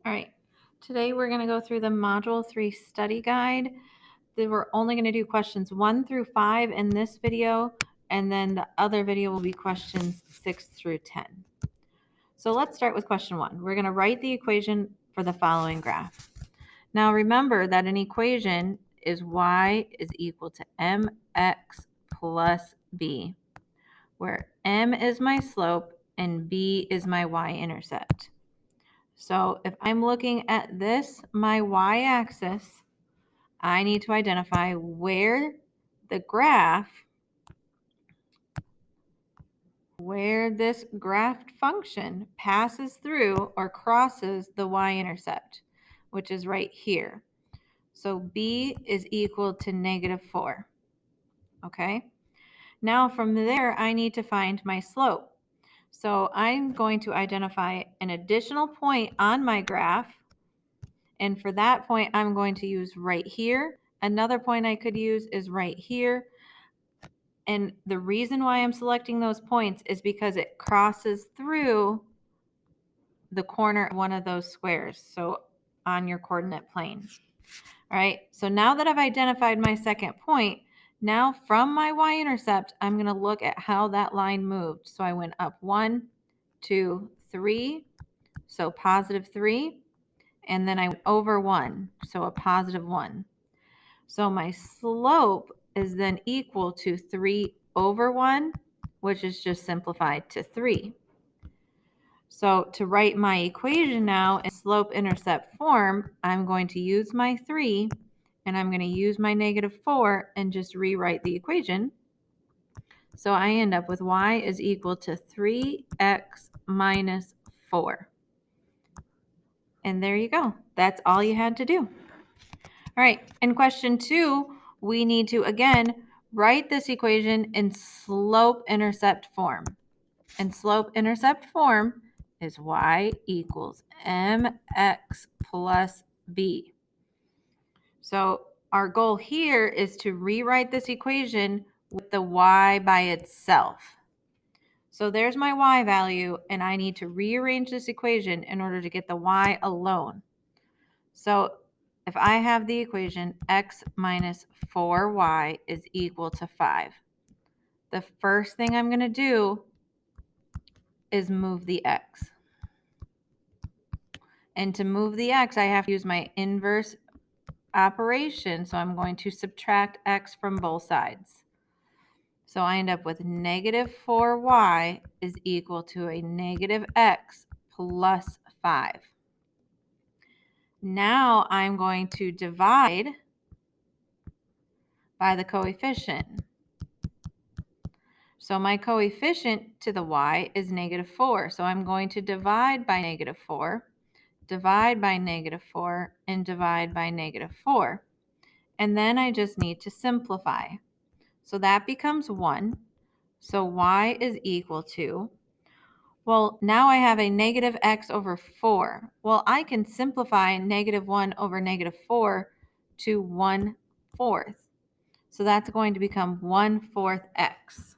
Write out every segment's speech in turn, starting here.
All right, today we're going to go through the Module 3 study guide. We're only going to do questions 1 through 5 in this video, and then the other video will be questions 6 through 10. So let's start with question 1. We're going to write the equation for the following graph. Now remember that an equation is y is equal to mx plus b, where m is my slope and b is my y-intercept. So if I'm looking at this, my y-axis, I need to identify where the graph, where this graph function passes through or crosses the y-intercept, which is right here. So b is equal to -4, okay? Now from there, I need to find my slope. So I'm going to identify an additional point on my graph. And for that point, I'm going to use right here. Another point I could use is right here. And the reason why I'm selecting those points is because it crosses through the corner of one of those squares. So on your coordinate plane. All right. So now that I've identified my second point, now from my y-intercept, I'm going to look at how that line moved. So I went up 1, 2, 3. So +3. And then I went over 1, so a +1. So my slope is then equal to 3 over 1, which is just simplified to 3. So to write my equation now in slope-intercept form, I'm going to use my 3, and I'm going to use my -4 and just rewrite the equation. So I end up with y is equal to 3x minus 4. And there you go. That's all you had to do. All right, in question 2, we need to, again, write this equation in slope-intercept form. And slope-intercept form is y equals mx plus b. So our goal here is to rewrite this equation with the y by itself. So there's my y value, and I need to rearrange this equation in order to get the y alone. So if I have the equation x minus 4y is equal to 5, the first thing I'm going to do is move the x. And to move the x, I have to use my inverse operation. So I'm going to subtract x from both sides. So I end up with -4y is equal to a -x plus 5. Now I'm going to divide by the coefficient. So my coefficient to the y is -4. So I'm going to divide by -4, divide by -4, and divide by -4. And then I just need to simplify. So that becomes 1. So y is equal to, well, now I have a -x over 4. Well, I can simplify -1 over -4 to 1/4. So that's going to become 1/4 x.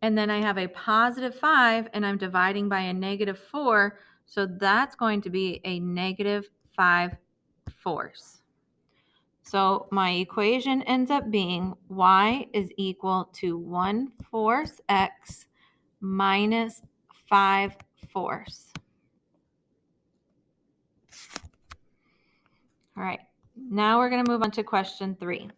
And then I have a +5, and I'm dividing by a -4. So that's going to be a -5/4. So my equation ends up being y is equal to 1/4 x minus 5/4. All right, now we're going to move on to question 3.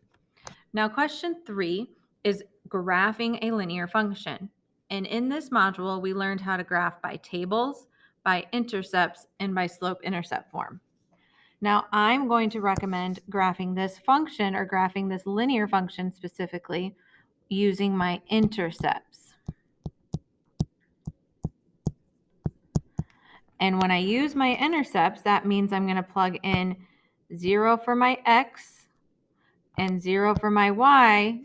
Now question 3 is graphing a linear function. And in this module, we learned how to graph by tables, by intercepts, and by slope-intercept form. Now I'm going to recommend graphing this function, or graphing this linear function specifically, using my intercepts. And when I use my intercepts, that means I'm going to plug in 0 for my x and 0 for my y,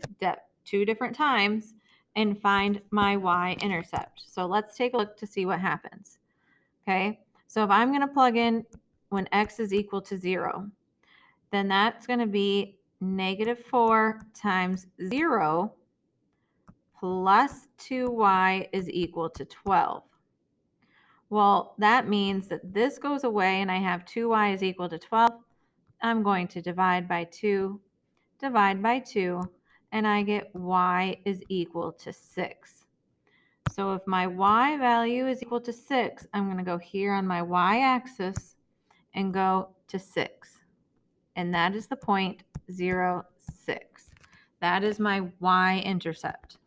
2 different times, and find my y-intercept. So let's take a look to see what happens. Okay, so if I'm going to plug in when x is equal to 0, then that's going to be -4 times 0 plus 2y is equal to 12. Well, that means that this goes away and I have 2y is equal to 12. I'm going to divide by 2, and I get y is equal to 6. So if my y value is equal to 6, I'm going to go here on my y-axis and go to 6. And that is the point 0, 6. That is my y-intercept.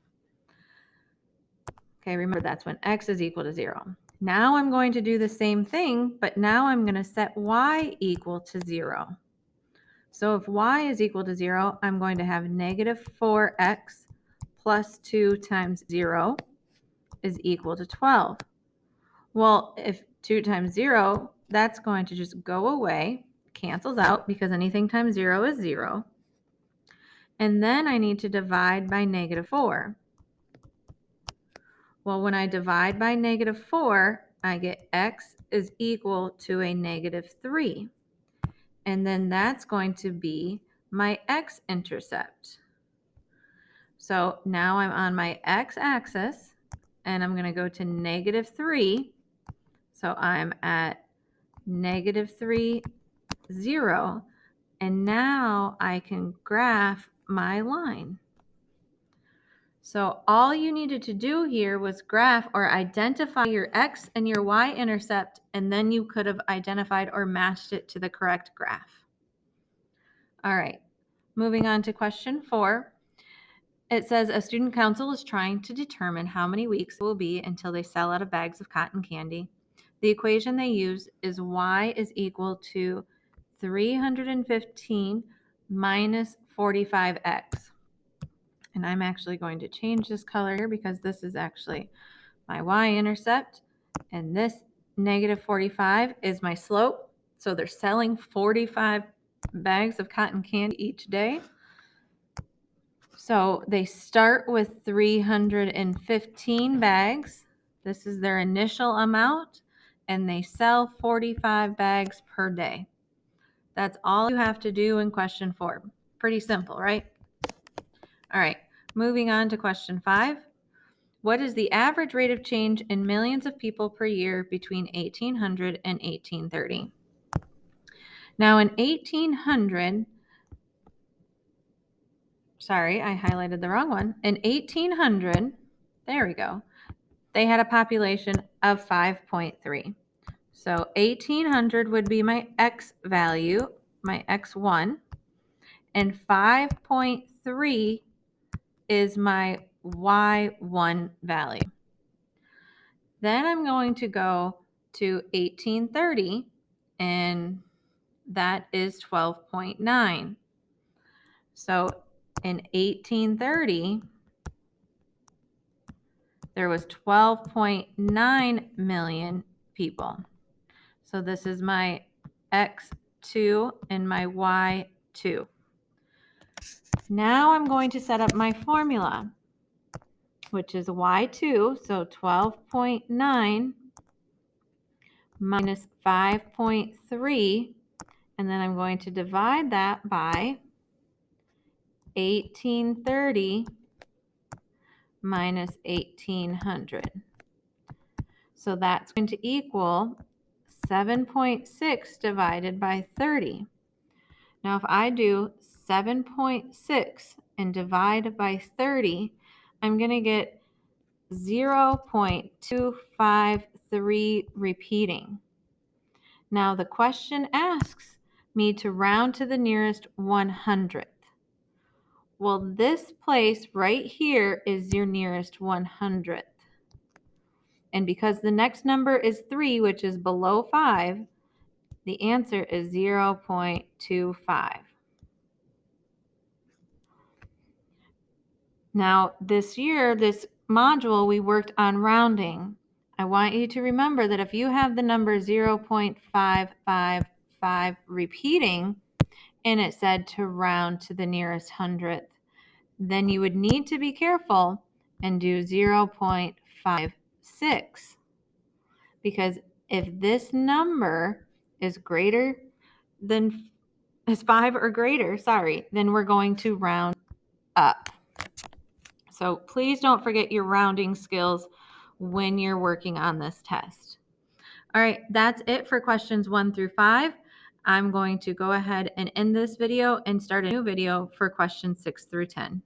Okay, remember that's when x is equal to 0. Now I'm going to do the same thing, but now I'm going to set y equal to 0. So if y is equal to 0, I'm going to have negative 4x plus 2 times 0 is equal to 12. Well, if 2 times 0, that's going to just go away, cancels out because anything times 0 is 0. And then I need to divide by negative 4. Well, when I divide by negative 4, I get x is equal to a negative 3. And then that's going to be my x-intercept. So now I'm on my x-axis, and I'm going to go to negative 3. So I'm at negative 3, 0. And now I can graph my line. So all you needed to do here was graph or identify your x and your y-intercept, and then you could have identified or matched it to the correct graph. All right, moving on to question 4. It says a student council is trying to determine how many weeks it will be until they sell out of bags of cotton candy. The equation they use is y is equal to 315 minus 45x. And I'm actually going to change this color here because this is actually my y-intercept, and this negative 45 is my slope. So they're selling 45 bags of cotton candy each day. So they start with 315 bags. This is their initial amount, and they sell 45 bags per day. That's all you have to do in question 4. Pretty simple, right? All right, moving on to question 5. What is the average rate of change in millions of people per year between 1800 and 1830? Now in 1800, sorry, I highlighted the wrong one. In 1800, there we go, they had a population of 5.3. So 1800 would be my x value, my x1, and 5.3 is my y1 value. Then I'm going to go to 1830, and that is 12.9. So in 1830, there was 12.9 million people. So this is my x2 and my y2. Now I'm going to set up my formula, which is y2, so 12.9 minus 5.3, and then I'm going to divide that by 1830 minus 1800. So that's going to equal 7.6 divided by 30. Now if I do 7.6 and divide by 30, I'm going to get 0.253 repeating. Now the question asks me to round to the nearest 100th. Well, this place right here is your nearest 100th. And because the next number is 3, which is below 5, the answer is 0.25. Now, this year, this module, we worked on rounding. I want you to remember that if you have the number 0.555 repeating, and it said to round to the nearest 100th, then you would need to be careful and do 0.56. Because if this number is greater than, is 5 or greater, then we're going to round up. So please don't forget your rounding skills when you're working on this test. All right, that's it for questions 1 through 5. I'm going to go ahead and end this video and start a new video for questions 6 through 10.